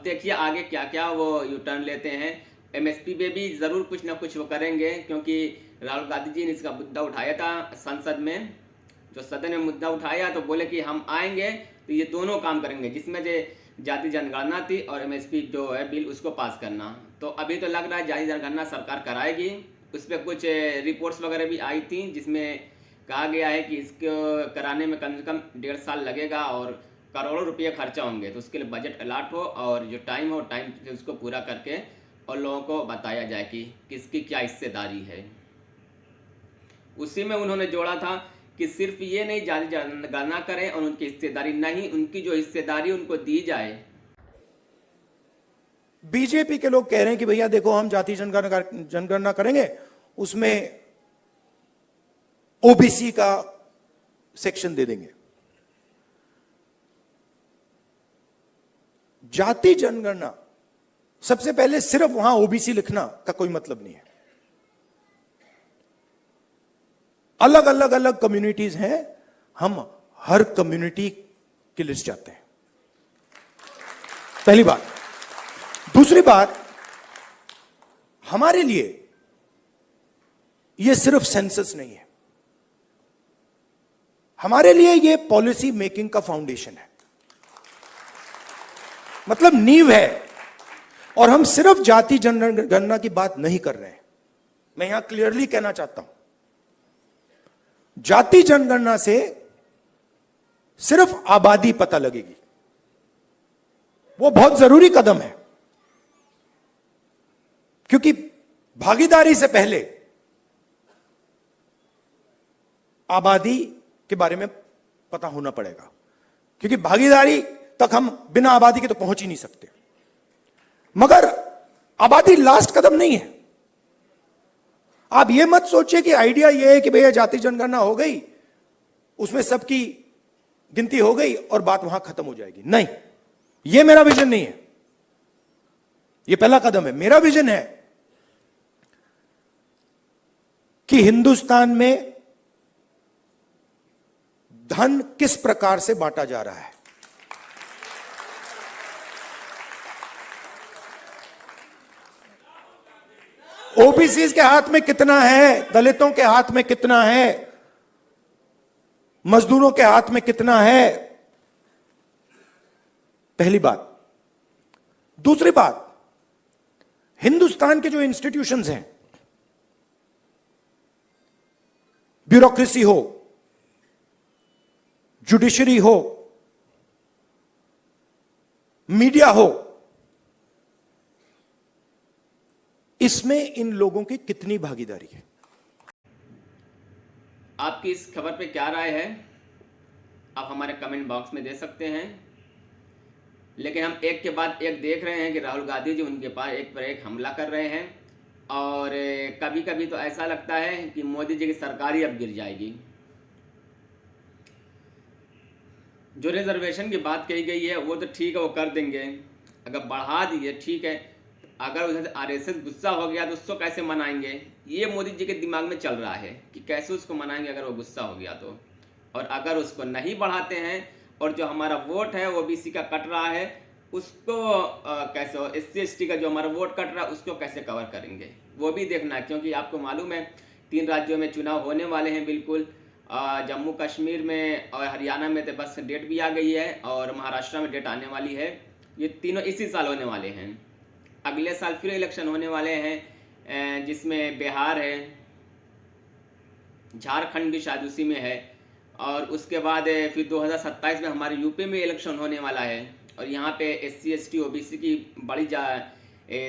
देखिए आगे क्या क्या वो यू टर्न लेते हैं। एमएसपी पे भी ज़रूर कुछ ना कुछ वो करेंगे, क्योंकि राहुल गांधी जी ने इसका मुद्दा उठाया था संसद में। जो सदन में मुद्दा उठाया तो बोले कि हम आएंगे तो ये दोनों काम करेंगे, जिसमें जो जाति जनगणना थी और एमएसपी जो है बिल उसको पास करना। तो अभी तो लग रहा है जाति जनगणना सरकार कराएगी। उस पर कुछ रिपोर्ट्स वगैरह भी आई थी, जिसमें कहा गया है कि इसको कराने में कम से कम 1.5 साल लगेगा और करोड़ों रुपये खर्चा होंगे। तो उसके लिए बजट अलाट हो और जो टाइम हो टाइम से उसको पूरा करके और लोगों को बताया जाए कि किसकी क्या हिस्सेदारी है। उसी में उन्होंने जोड़ा था कि सिर्फ ये नहीं जाति जनगणना करें और उनकी हिस्सेदारी नहीं, उनकी जो हिस्सेदारी उनको दी जाए। बीजेपी के लोग कह रहे हैं कि भैया देखो हम जाति जनगणना करेंगे, उसमें ओबीसी का सेक्शन दे देंगे। जाति जनगणना सबसे पहले सिर्फ वहां ओबीसी लिखना का कोई मतलब नहीं है। अलग अलग अलग कम्युनिटीज हैं, हम हर कम्युनिटी की लिस्ट चाहते हैं, पहली बात। दूसरी बात, हमारे लिए यह सिर्फ सेंसस नहीं है, हमारे लिए यह पॉलिसी मेकिंग का फाउंडेशन है, मतलब नींव है। और हम सिर्फ जाति जनगणना की बात नहीं कर रहे हैं, मैं यहां क्लियरली कहना चाहता हूं, जाति जनगणना से सिर्फ आबादी पता लगेगी, वो बहुत जरूरी कदम है, क्योंकि भागीदारी से पहले आबादी के बारे में पता होना पड़ेगा, क्योंकि भागीदारी तक हम बिना आबादी के तो पहुंच ही नहीं सकते। मगर आबादी लास्ट कदम नहीं है। आप यह मत सोचिए कि आइडिया यह है कि भैया जाति जनगणना हो गई, उसमें सबकी गिनती हो गई और बात वहां खत्म हो जाएगी। नहीं, यह मेरा विजन नहीं है, यह पहला कदम है। मेरा विजन है कि हिंदुस्तान में धन किस प्रकार से बांटा जा रहा है। ओबीसी के हाथ में कितना है, दलितों के हाथ में कितना है, मजदूरों के हाथ में कितना है, पहली बात। दूसरी बात, हिंदुस्तान के जो इंस्टीट्यूशंस हैं, ब्यूरोक्रेसी हो, जुडिशरी हो, मीडिया हो, इसमें इन लोगों की कितनी भागीदारी है। आपकी इस खबर पे क्या राय है, आप हमारे कमेंट बॉक्स में दे सकते हैं। लेकिन हम एक के बाद एक देख रहे हैं कि राहुल गांधी जी उनके पास एक पर एक हमला कर रहे हैं, और कभी कभी तो ऐसा लगता है कि मोदी जी की सरकार ही अब गिर जाएगी। जो रिजर्वेशन की बात कही गई है वो तो ठीक है, वो कर देंगे, अगर बढ़ा दिए ठीक है। अगर उधर से आरएसएस गुस्सा हो गया तो उसको कैसे मनाएंगे, ये मोदी जी के दिमाग में चल रहा है कि कैसे उसको मनाएंगे अगर वो गुस्सा हो गया तो। और अगर उसको नहीं बढ़ाते हैं और जो हमारा वोट है ओबीसी का कट रहा है, उसको कैसे, एससी एसटी का जो हमारा वोट कट रहा है उसको कैसे कवर करेंगे, वो भी देखना है। क्योंकि आपको मालूम है 3 राज्यों में चुनाव होने वाले हैं बिल्कुल। जम्मू कश्मीर में और हरियाणा में तो बस डेट भी आ गई है, और महाराष्ट्र में डेट आने वाली है। ये तीनों इसी साल होने वाले हैं। अगले साल फिर इलेक्शन होने वाले हैं, जिसमें बिहार है, झारखंड भी शायद उसी में है, और उसके बाद फिर 2027 में हमारे यूपी में इलेक्शन होने वाला है। और यहाँ पे एससी एसटी ओबीसी की बड़ी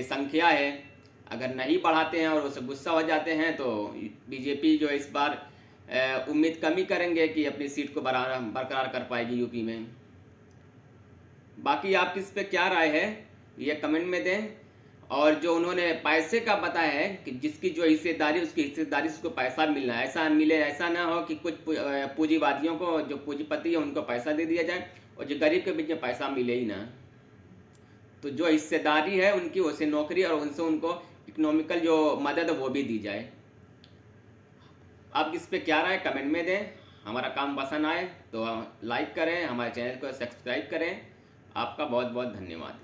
संख्या है। अगर नहीं बढ़ाते हैं और उससे गुस्सा हो जाते हैं तो बीजेपी जो इस बार उम्मीद कम ही करेंगे कि अपनी सीट को बरकरार कर पाएगी यूपी में। बाकी आपकी इस पर क्या राय है ये कमेंट में दें। और जो उन्होंने पैसे का बताया है कि जिसकी जो हिस्सेदारी उसकी हिस्सेदारी से उसको पैसा मिलना है, ऐसा मिले, ऐसा ना हो कि कुछ पूंजीवादियों को, जो पूंजीपति है उनको पैसा दे दिया जाए और जो गरीब के बीच में पैसा मिले ही ना। तो जो हिस्सेदारी है उनकी, उसे नौकरी और उनसे उनको इकोनॉमिकल जो मदद है वो भी दी जाए। आप इस पे क्या राय कमेंट में दें। हमारा काम पसंद आए तो लाइक करें, हमारे चैनल को सब्सक्राइब करें। आपका बहुत बहुत धन्यवाद।